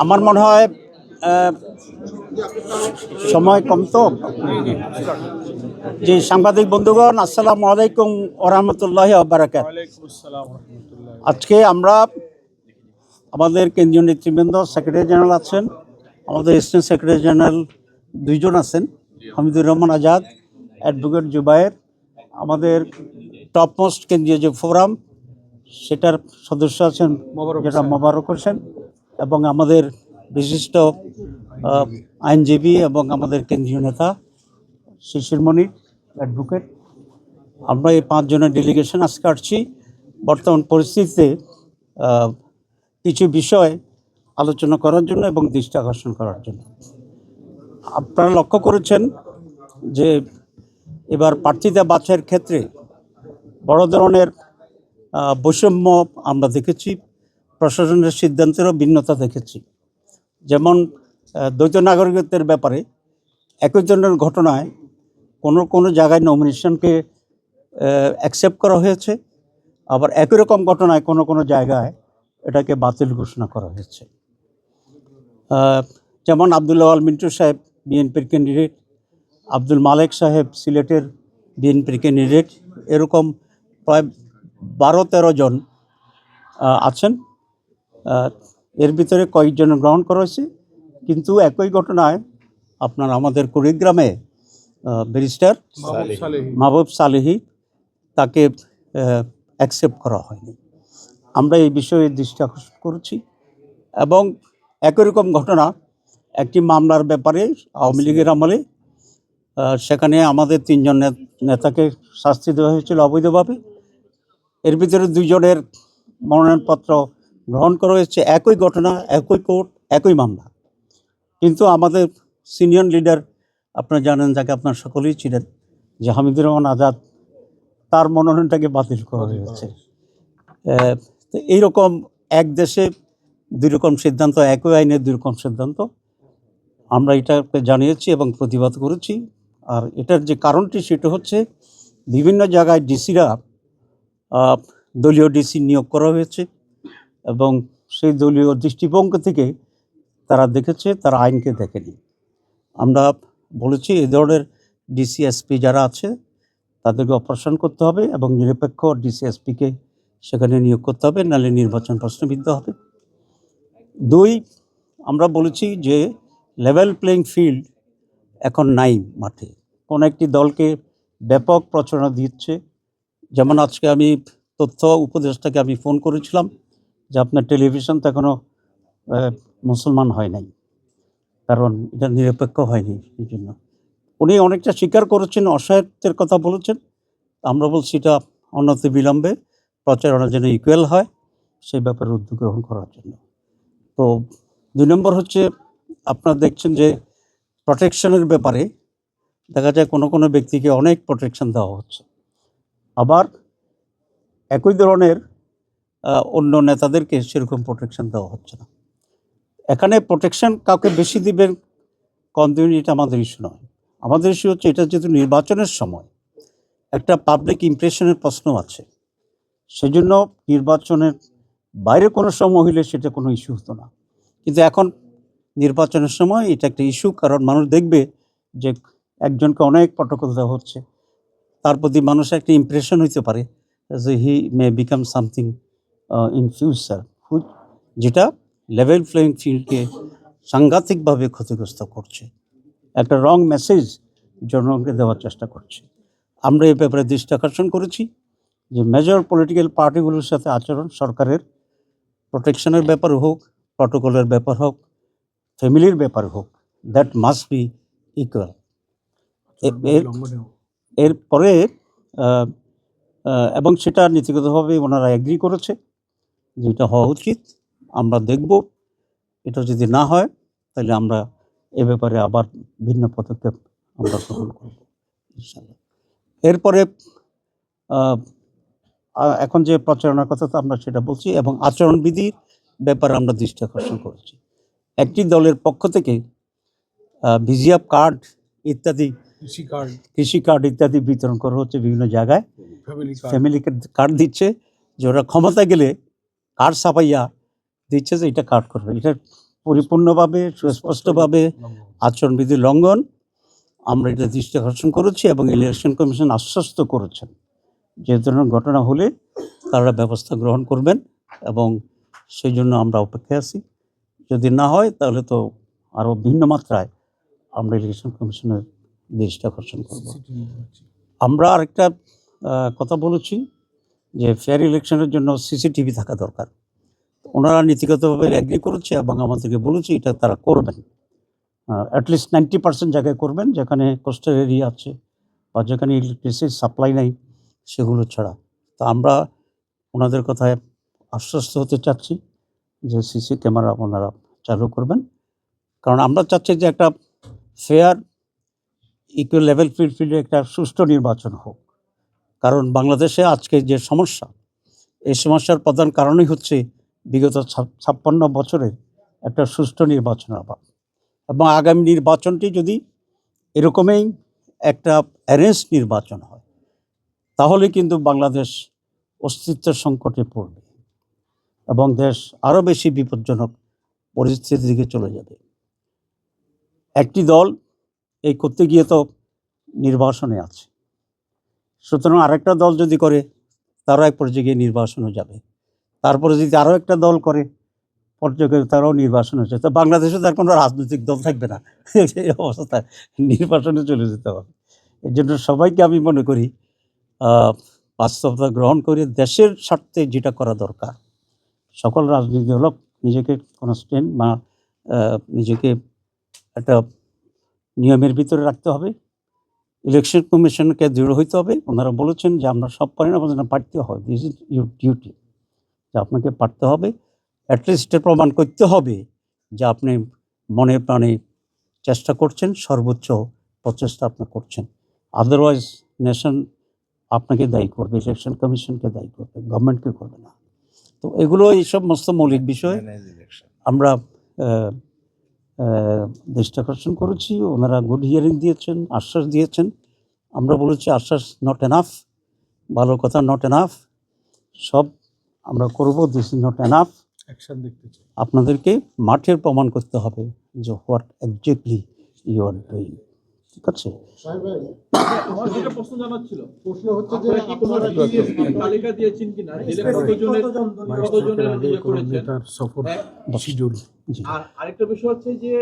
আমার মনে হয় সময় কম তো। যে সাংবাদিক বন্ধুগণ, আসসালামু আলাইকুম ওয়া রাহমাতুল্লাহি ওয়া বারাকাতুহু। আজকে আমরা আমাদের কেন্দ্রীয় নেতৃবৃন্দ, সেক্রেটারি জেনারেল আছেন, আমাদের অ্যাসিস্ট্যান্ট সেক্রেটারি জেনারেল দুইজন আছেন, হামিদুর রহমান আজাদ, অ্যাডভোকেট জুবায়ের, আমাদের টপমোস্ট কেন্দ্রীয় যে ফোরাম সেটার সদস্য আছেন যেটা মোবারক হোসেন, এবং আমাদের বিশিষ্ট আইনজীবী এবং আমাদের কেন্দ্রীয় নেতা শিশির মনির অ্যাডভোকেট। আমরা এই 5 জনের ডেলিগেশন আজকে আসছি বর্তমান পরিস্থিতিতে কিছু বিষয় আলোচনা করার জন্য এবং দৃষ্টি আকর্ষণ করার জন্য। আপনারা লক্ষ্য করেছেন যে এবার প্রার্থীতা বাছাইয়ের ক্ষেত্রে বড় ধরনের বৈষম্য আমরা দেখেছি, প্রশাসনের সিদ্ধান্তেরও ভিন্নতা দেখেছি। যেমন দ্বৈত নাগরিকত্বের ব্যাপারে একই ধরনের ঘটনায় কোনো জায়গায় নমিনেশনকে অ্যাকসেপ্ট করা হয়েছে, আবার একই রকম ঘটনায় কোনো জায়গায় এটাকে বাতিল ঘোষণা করা হয়েছে। যেমন আবদুল্লাহ আল মিন্টু সাহেব বিএনপির ক্যান্ডিডেট, আব্দুল মালেক সাহেব সিলেটের বিএনপির ক্যান্ডিডেট, এরকম প্রায় 12-13 জন আছেন। এর ভিতরে কয়েকজন গ্রহণ করা হয়েছে, কিন্তু একই ঘটনায় আপনার আমাদের কুড়িগ্রামে ব্যারিস্টার মাহবুব সালেহী তাকে অ্যাকসেপ্ট করা হয়নি। আমরা এই বিষয়ে দৃষ্টি আকর্ষণ করেছি, এবং একই রকম ঘটনা একটি মামলার ব্যাপারে আওয়ামী লীগের আমলে সেখানে আমাদের 3 জন নেতাকে শাস্তি দেওয়া হয়েছিল অবৈধভাবে। এর ভিতরে 2 জনের মনোনয়নপত্র গ্রহণ করা হয়েছে, একই ঘটনা, একই কোর্ট, একই মামলা, কিন্তু আমাদের সিনিয়র লিডার আপনারা জানেন, যাকে আপনার সকলেই ছিলেন, যে হামিদুর রহমান আজাদ, তার মনোনয়নটাকে বাতিল করা হয়েছে। তো এইরকম এক দেশে 2 রকম সিদ্ধান্ত, একই আইনের 2 রকম সিদ্ধান্ত, আমরা এটাকে জানিয়েছি এবং প্রতিবাদ করেছি। আর এটার যে কারণটি সেটা হচ্ছে বিভিন্ন জায়গায় ডিসিরা দলীয় ডিসি নিয়োগ করা হয়েছে, এবং সেই দলীয় দৃষ্টিভঙ্গি থেকে তারা দেখেছে, তারা আইনকে দেখেনি। আমরা বলেছি এই ধরনের ডিসি এসপি যারা আছে তাদেরকে অপারেশন করতে হবে এবং নিরপেক্ষ ডিসি এসপিকে সেখানে নিয়োগ করতে হবে, নাহলে নির্বাচন প্রশ্নবিদ্ধ হবে। 2, আমরা বলেছি যে লেভেল প্লেইং ফিল্ড এখন নাই মাঠে। কোনো একটি দলকে ব্যাপক প্রচারণা দিচ্ছে। যেমন আজকে আমি তথ্য উপদেষ্টাকে আমি ফোন করেছিলাম যে আপনার টেলিভিশন তো এখনও মুসলমান হয় নাই, কারণ এটা নিরপেক্ষ হয়নি। এই জন্য উনি অনেকটা স্বীকার করেছেন, অসহায়ত্বের কথা বলেছেন। আমরা বলছি এটা অনতি বিলম্বে প্রচারণা যেন ইকুয়াল হয়, সেই ব্যাপারে উদ্যোগ গ্রহণ করার জন্য। তো 2 নম্বর হচ্ছে আপনারা দেখছেন যে প্রোটেকশনের ব্যাপারে দেখা যায় কোনো ব্যক্তিকে অনেক প্রোটেকশন দেওয়া হচ্ছে, আবার একই ধরনের অন্য নেতাদেরকে সেরকম প্রোটেকশন দেওয়া হচ্ছে না। এখানে প্রোটেকশন কাউকে বেশি দিবেন কম দিবেন এটা আমাদের ইস্যু নয়। আমাদের ইস্যু হচ্ছে এটা যেহেতু নির্বাচনের সময় একটা পাবলিক ইমপ্রেশনের প্রশ্ন আছে, সেজন্য নির্বাচনের বাইরে কোনো সময় হইলে সেটা কোনো ইস্যু হতো না, কিন্তু এখন নির্বাচনের সময় এটা একটা ইস্যু। কারণ মানুষ দেখবে যে একজনকে অনেক প্রটোকল দেওয়া হচ্ছে, তার প্রতি মানুষের একটা ইমপ্রেশন হইতে পারে যে he may become something in future, যেটা লেভেল প্লেইং ফিল্ডকে সাংঘাতিকভাবে ক্ষতিগ্রস্ত করছে, একটা রং মেসেজ জনগণকে দেওয়ার চেষ্টা করছে। আমরা এই ব্যাপারে দৃষ্টি আকর্ষণ করেছি যে মেজর পলিটিক্যাল পার্টিগুলোর সাথে আচরণ সরকারের প্রোটেকশনের ব্যাপার হোক, প্রটোকলের ব্যাপার হোক, ফ্যামিলির ব্যাপার হোক, দ্যাট মাস্ট বি ইকুয়াল। এরপরে এবং সেটা নীতিগতভাবে ওনারা এগ্রি করেছে যে এটা হওয়া উচিত। আমরা দেখব, এটা যদি না হয় তাহলে আমরা এ ব্যাপারে আবার ভিন্ন পদক্ষেপ আমরা গ্রহণ করব ইনশাআল্লাহ। এরপরে এখন যে প্রচারণার কথা তো আমরা সেটা বলছি, এবং আচরণবিধির ব্যাপারে আমরা দৃষ্টি আকর্ষণ করেছি। একটি দলের পক্ষ থেকে ভিজিএফ কার্ড ইত্যাদি কৃষি কার্ড ইত্যাদি বিতরণ করা হচ্ছে বিভিন্ন জায়গায়। ফ্যামিলি কার্ড দিচ্ছে, যে ওরা ক্ষমতা গেলে কার্ড ছাপাইয়া দিচ্ছে যে এটা কার্ড করবে। এটা পরিপূর্ণভাবে সুস্পষ্টভাবে আচরণবিধি লঙ্ঘন। আমরা এটা দৃষ্টি আকর্ষণ করেছি এবং ইলেকশন কমিশন আশ্বস্ত করেছেন যে ধরনের ঘটনা হলে তারা ব্যবস্থা গ্রহণ করবেন, এবং সেই জন্য আমরা অপেক্ষায় আছি। যদি না হয় তাহলে তো আরও ভিন্ন মাত্রায় আমরা ইলেকশন কমিশনের দৃষ্টি আকর্ষণ করব। আমরা আরেকটা কথা বলেছি যে ফেয়ার ইলেকশনের জন্য সিসিটিভি থাকা দরকার। ওনারা নীতিগতভাবে অ্যাগ্রি করেছে এবং আমাদেরকে বলেছে এটা তারা করবেন। অ্যাটলিস্ট 90% জায়গায় করবেন, যেখানে কোস্টাল এরিয়া আছে বা যেখানে ইলেকট্রিসিটি সাপ্লাই নাই সেগুলো ছাড়া। তো আমরা ওনাদের কথায় আশ্বস্ত হতে চাচ্ছি যে সিসি ক্যামেরা ওনারা চালু করবেন, কারণ আমরা চাচ্ছি যে একটা ফেয়ার ইকুয়াল লেভেল ফিল্ডে একটা সুষ্ঠু নির্বাচন হোক। কারণ বাংলাদেশে আজকে যে সমস্যা, এই সমস্যার প্রধান কারণই হচ্ছে বিগত 56 বছরের একটা সুষ্ঠু নির্বাচনের অভাব। এবং আগামী নির্বাচনটি যদি এরকমই একটা অ্যারেঞ্জ নির্বাচন হয় তাহলে কিন্তু বাংলাদেশ অস্তিত্বের সংকটে পড়বে এবং দেশ আরও বেশি বিপজ্জনক পরিস্থিতির দিকে চলে যাবে। একটি দল এই করতে গিয়ে তো নির্বাসনে আছে, সুতরাং আরেকটা দল যদি করে তারাও এক পর্যায়ে গিয়ে নির্বাসনে যাবে, তারপরে যদি আরও একটা দল করে পর্যায়ে তারাও নির্বাসনে যাবে, তো বাংলাদেশে তার কোনো রাজনৈতিক দল থাকবে না। এই অবস্থায় নির্বাসনে চলে যেতে হবে। এর জন্য সবাইকে আমি মনে করি বাস্তবতা গ্রহণ করে দেশের স্বার্থে যেটা করা দরকার, সকল রাজনীতি দল নিজেকে কনস্ট্যান্ট বা নিজেকে একটা নিয়মের ভিতরে রাখতে হবে। ইলেকশন কমিশনকে দৃঢ় হইতে হবে। ওনারা বলেছেন যে আমরা সব পারি না, আমাদের পারতে হবে, দিস ইজ ইউর ডিউটি, যে আপনাকে পারতে হবে। অ্যাটলিস্ট প্রমাণ করতে হবে যে আপনি মনে প্রাণে চেষ্টা করছেন, সর্বোচ্চ প্রচেষ্টা আপনি করছেন। আদারওয়াইজ নেশন আপনাকে দায়ী করবে, ইলেকশন কমিশনকে দায়ী করবে, গভর্নমেন্টকে করবে না। তো এগুলো এই সমস্ত মৌলিক বিষয় আমরা দৃষ্টি আকর্ষণ করেছি। ওনারা গুড হিয়ারিং দিয়েছেন, আশ্বাস দিয়েছেন। আমরা বলেছি আশ্বাস নট এনাফ, ভালো কথা নট এনাফ, সব আমরা করব, দিস ইজ নট এনাফ। আপনাদেরকে মাঠের প্রমাণ করতে হবে যে what exactly you are doing. ঠিক আছে, আমার যেটা প্রশ্ন জানার ছিল, প্রশ্ন হচ্ছে যে আপনারা কি তালিকা দিয়েছেন কিনা কতজনের ইয়ে করেছেন সফর শিডিউল। আর আরেকটা বিষয় হচ্ছে যে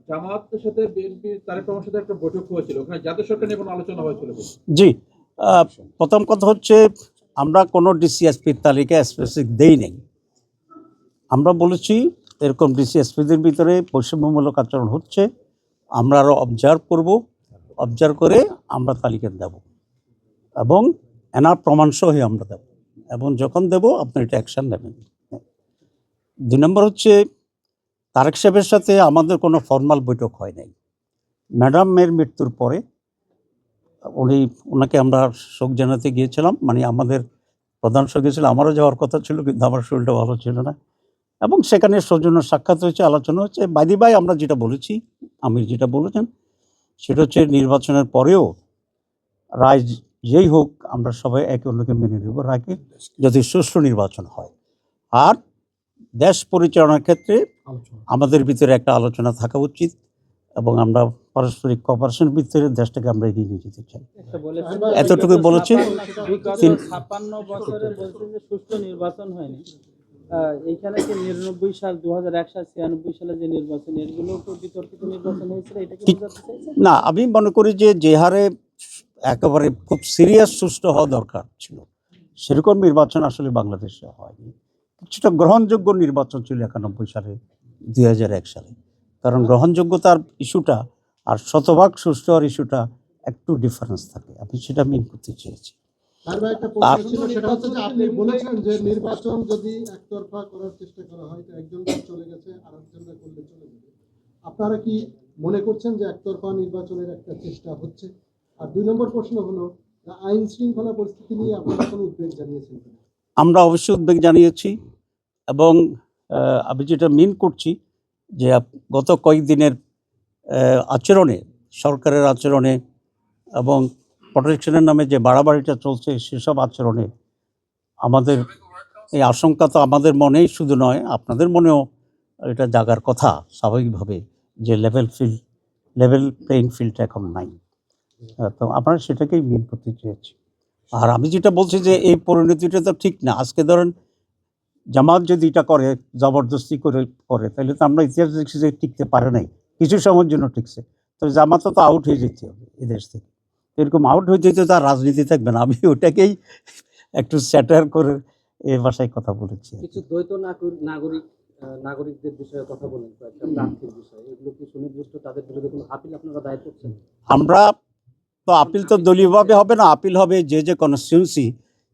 জামায়াতের সাথে বিএনপি তারেক রহমানের সাথে একটা বৈঠক হয়েছিল, ওখানে জাতীয় সরকার নিয়ে কোনো আলোচনা হয়েছিল? জি, প্রথম কথা হচ্ছে আমরা কোনো ডিসিএসপির তালিকা স্পেসিফিক দেই নাই। আমরা বলেছি এরকম ডিসিএসপিদের ভিতরে বৈষম্যমূলক আচরণ হচ্ছে, আমরা আরও অবজার্ভ করব, অবজার্ভ করে আমরা তালিকা দেব এবং এনার প্রমাণসহ আমরা দেব, এবং যখন দেব আপনি এটা অ্যাকশান নেবেন। 2 নম্বর হচ্ছে তারেক সাহেবের সাথে আমাদের কোনো ফর্মাল বৈঠক হয় নাই। ম্যাডামের মৃত্যুর পরে ওনাকে আমরা শোক জানাতে গিয়েছিলাম, মানে আমাদের প্রধান সঙ্গী ছিল, আমারও যাওয়ার কথা ছিল কিন্তু আমার শরীরটা ভালো ছিল না, এবং সেখানে সৌজন্য সাক্ষাৎ হয়েছে, আলোচনা হচ্ছে। বাইদি ভাই আমরা যেটা বলেছি, আমি যেটা বলেছেন সেটা হচ্ছে নির্বাচনের পরেও রায় যেই হোক আমরা সবাই একে অন্যকে মেনে নেব, রাখি যদি সুষ্ঠু নির্বাচন হয়। আর দেশ পরিচালনার ক্ষেত্রে আমাদের ভিতরে একটা আলোচনা থাকা উচিত এবং আমরা পারস্পরিক কোঅপারেশনের ভিতরে দেশটাকে আমরা এগিয়ে নিয়ে যেতে চাই। এতটুকু বলেছি। 56 বছরে বলছেন যে সুষ্ঠু নির্বাচন হয়নি, এইখানে কি 99 সাল, 2001 সাল, 96 সালে যে নির্বাচন, এগুলো তো বিতর্কিত নির্বাচন হয়েছিল, এটা কি বোঝাতে চাইছেন? না, আমি মনে করি যে হারে একেবারে খুব সিরিয়াস সুষ্ঠু হওয়া দরকার ছিল সেরকম নির্বাচন আসলে বাংলাদেশে হয়নি। কিছুটা গ্রহণযোগ্য নির্বাচন ছিল 91 সালে, 2001 সালে, কারণ গ্রহণযোগ্যতার ইস্যুটা আর শতভাগ সুষ্ঠু হওয়ার ইস্যুটা একটু ডিফারেন্স থাকে। আমি সেটা মিন করতে চেয়েছি। একটা প্রশ্ন ছিল, সেটা হচ্ছে যে আপনি বলেছেন যে নির্বাচন যদি একতরফা করার চেষ্টা করা হয় তো একজন চলে গেছে আরেকজনরা করলে চলে যাবে, আপনারা কি মনে করছেন যে একতরফা নির্বাচনের একটা চেষ্টা হচ্ছে? আর 2 নম্বর প্রশ্ন হলো, আইন শৃঙ্খলা পরিস্থিতি নিয়ে আপনারা কোনো উদ্বেগ জানিয়েছেন? আমরা অবশ্যই উদ্বেগ জানিয়েছি, এবং আমি যেটা মিন করছি যে গত কয়েকদিনের আচরণে, সরকারের আচরণে এবং প্রোটেকশনের নামে যে বাড়াবাড়িটা চলছে সেসব আচরণে আমাদের এই আশঙ্কা তো আমাদের মনেই শুধু নয়, আপনাদের মনেও এটা জাগার কথা স্বাভাবিকভাবে, যে লেভেল প্লেইং ফিল্ডটা এখন নাই। তো আমরা সেটাকেই মিন করতে চেয়েছি। আর আমি যেটা বলছি যে এই পরিণতিটা তো ঠিক না। আজকে ধরেন জামাত যদি এটা করে, জবরদস্তি করে তাহলে তো আমরা ইতিহাস দেখছি যে টিকতে পারে নাই, কিছু সময়ের জন্য টিকছে। তো জামাতও তো আউট হয়ে যেতে হবে এদেশ থেকে। এরকম আউট হয়ে যেতে তার রাজনীতি থাকবে না। আমি ওটাকেই একটু স্যাটার করে এ ভাষায় কথা বলেছি। কিছু দ্বৈত নাগরিকদের বিষয়ে কথা বলেন, কয়েকটা প্রার্থীর বিষয়ে, এগুলো কি সুনির্দিষ্ট তাদের বিরুদ্ধে কোনো আপিল আপনারা দায়ের করছেন? আমরা তো আপিল তো দলীয়ভাবে হবে না, আপিল হবে যে কনস্টিটিউন্সি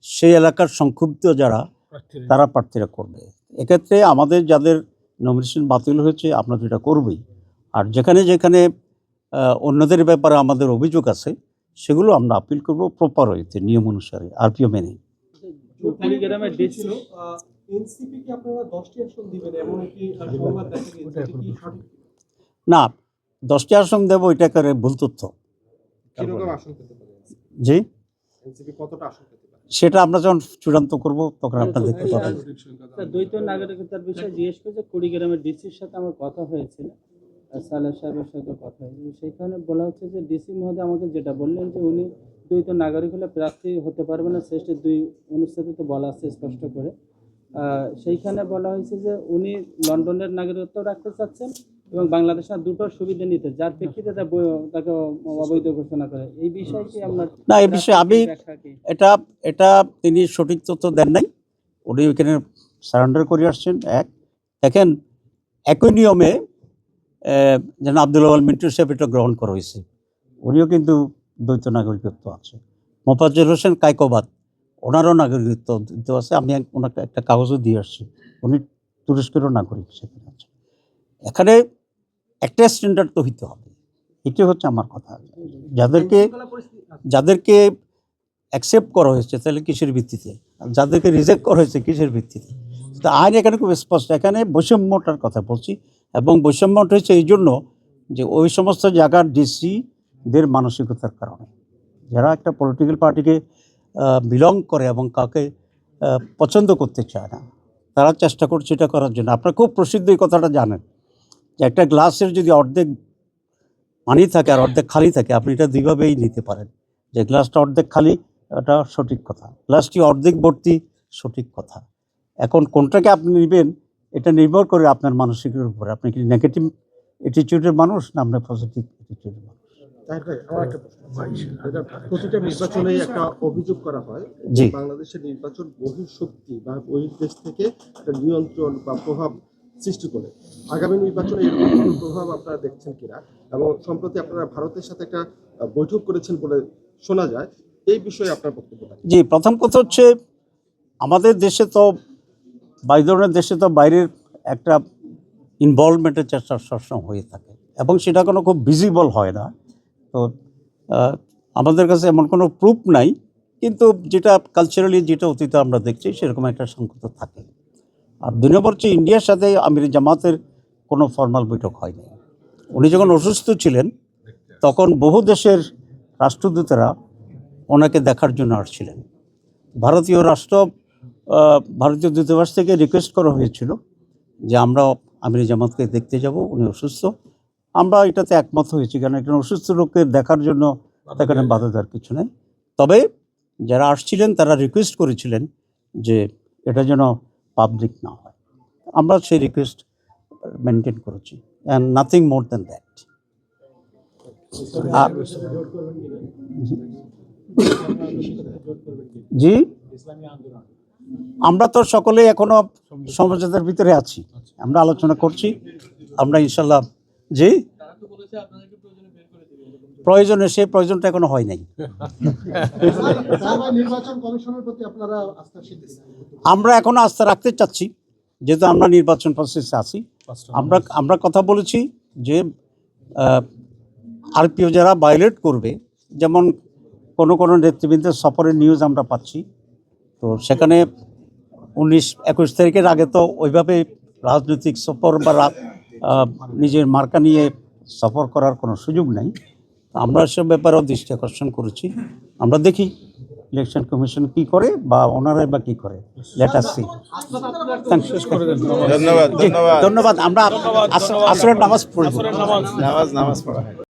সেই এলাকার সংক্ষুব্ধ যারা তারা প্রার্থীরা করবে। এক্ষেত্রে আমাদের যাদের নমিনেশন বাতিল হয়েছে আমরা তো এটা করবই। আর যেখানে যেখানে অন্যদের ব্যাপারে আমাদের অভিযোগ আছে সেগুলো আমরা আপিল করব প্রপার ওয়েতে, নিয়ম অনুসারে, আরপিও মেনে। কুড়িগ্রামের ডিসি এনসিপি কি আপনারা 10টি আসন দিবেন এমন একটি সংবাদ দেখা গিয়েছে, এটা কি সঠিক? না, 10টি আসন দেবো এটা করে ভুল তথ্য। কিরকম আসন পেতে পারে জি, এনসিপি, কতটা আসন পেতে পারে? সেটা আমরা যখন চূড়ান্ত করব তখন আপনারা দেখতে পাবেন। দ্বৈত নাগরিকতার বিষয়ে জিজ্ঞেস করছে, কুড়িগ্রামের ডিসির সাথে আমার কথা হয়েছিল, সালেহ সাহেবের সাথে কথা হয়েছিল। সেইখানে বলা হচ্ছে যে ডিসি মহোদয় আমাকে যেটা বললেন যে উনি দ্বৈত নাগরিক হলে প্রার্থী হতে পারবে না, শ্রেষ্ঠ 2 অনুচ্ছেদে তো বলা আছে স্পষ্ট করে। সেইখানে বলা হয়েছে যে উনি লন্ডনের নাগরিকত্ব রাখতে চাচ্ছেন এবং বাংলাদেশের দুটোর সুবিধা নিতে, যার প্রেক্ষিতে তাকে অবৈধ ঘোষণা করে। এই বিষয়ে কি আপনার না, এই বিষয়ে আমি এটা তিনি সঠিক তথ্য দেন নাই। উনি ওইখানে সারেন্ডার করে আসছেন। দেখেন, একই নিয়মে যেন আব্দুল আওয়াল মিন্টু সাহেব এটা গ্রহণ করা হয়েছে, উনিও কিন্তু দ্বৈত নাগরিকত্ব আছে। মোফাজ্জল হোসেন কায়কোবাদ, ওনারও নাগরিকত্ব আছে। আমি ওনাকে একটা কাগজও দিয়ে আসছি, উনি তুরস্কেরও নাগরিক সেখানে আছে। এখানে একটা স্ট্যান্ডার্ড তো হইতে হবে, এটি হচ্ছে আমার কথা। যাদেরকে অ্যাকসেপ্ট করা হয়েছে তাহলে কিসের ভিত্তিতে, যাদেরকে রিজেক্ট করা হয়েছে কিসের ভিত্তিতে? তো আইন এখানে খুব স্পষ্ট। এখানে বৈষম্যটার কথা বলছি, এবং বৈষম্যটা হচ্ছে এই জন্য যে ওই সমস্ত জায়গার ডিসিদের মানসিকতার কারণে, যারা একটা পলিটিক্যাল পার্টিকে বিলং করে এবং কাউকে পছন্দ করতে চায় না, তারা চেষ্টা করছে এটা করার জন্য। আপনারা খুব প্রসিদ্ধ এই কথাটা জানেন যে একটা গ্লাসের যদি অর্ধেক পানি থাকে আর অর্ধেক খালি থাকে, আপনি এটা দুইভাবেই নিতে পারেন। যে গ্লাসটা অর্ধেক খালি, এটা সঠিক কথা। গ্লাসটি অর্ধেক ভর্তি, সঠিক কথা। এখন কোনটাকে আপনি নেবেন এটা নির্ভর করে আপনার মানসিকের উপরে। আপনি কি নেগেটিভ অ্যাটিটিউডের মানুষ না আপনার পজিটিভ অ্যাটিটিউডের মানুষ? প্রতিটা নির্বাচনে একটা অভিযোগ করা হয় জি। বাংলাদেশের নির্বাচন বহিঃশক্তি বা বহির্দেশ থেকে একটা নিয়ন্ত্রণ বা প্রভাব সৃষ্টি করে। আগামী নির্বাচনে এরকম কোনো প্রভাব আপনারা দেখছেন কিনা, এবং সম্প্রতি আপনারা ভারতের সাথে একটা বৈঠক করেছেন বলে শোনা যায়, এই বিষয়ে আপনার বক্তব্যটা? জি, প্রথম কথা হচ্ছে আমাদের দেশে তো এই ধরনের দেশে তো বাইরের একটা ইনভলভমেন্টের চেষ্টা সবসময় হয়ে থাকে, এবং সেটা কোনো খুব ভিজিবল হয় না। তো আমাদের কাছে এমন কোনো প্রুফ নাই, কিন্তু যেটা কালচারালি যেটা অতীতে আমরা দেখছি সেরকম একটা সংকট থাকে। আর 2 নম্বর হচ্ছে ইন্ডিয়ার সাথে আমির জামাতের কোনো ফর্মাল বৈঠক হয়নি। উনি যখন অসুস্থ ছিলেন তখন বহু দেশের রাষ্ট্রদূতেরা ওনাকে দেখার জন্য আসছিলেন। ভারতীয় দূতাবাস থেকে রিকোয়েস্ট করা হয়েছিল যে আমরা আমির জামাতকে দেখতে যাব, উনি অসুস্থ। আমরা এটাতে একমত হয়েছি, কারণ একজন অসুস্থ লোককে দেখার জন্য এখানে বাধা দেওয়ার কিছু নেই। তবে যারা আসছিলেন তারা রিকোয়েস্ট করেছিলেন যে এটা যেন পাবলিক না হয়। আমরা সেই রিকোয়েস্ট মেনটেন করেছি, and nothing more than that. জি, আমরা তো সকলেই এখনো সমঝোতার ভিতরে আছি, আমরা আলোচনা করছি। আমরা ইনশাল্লাহ, জি, সেই প্রয়োজনটা এখনো হয় নাই। নির্বাচন কমিশনের প্রতি আপনারা আস্থাশীল? আমরা এখনো আস্থা রাখতে চাচ্ছি, যেহেতু আমরা নির্বাচন প্রসেসে আছি। আমরা কথা বলেছি যে আরপিও যারা ভায়োলেট করবে, যেমন কোনো নেতৃবৃন্দের সফরের নিউজ আমরা পাচ্ছি, তো সেখানে 19-21 তারিখের আগে তো ওইভাবে রাজনৈতিক সফর বা নিজের মার্কা নিয়ে সফর করার কোনো সুযোগ নেই। আমরা সব ব্যাপারেও দৃষ্টি আকর্ষণ করেছি। আমরা দেখি ইলেকশন কমিশন কি করে বা ওনারাই বা কি করে, লেট আস সি। ধন্যবাদ। ধন্যবাদ। আমরা আসরের নামাজ পড়ব। নামাজ পড়া হয়।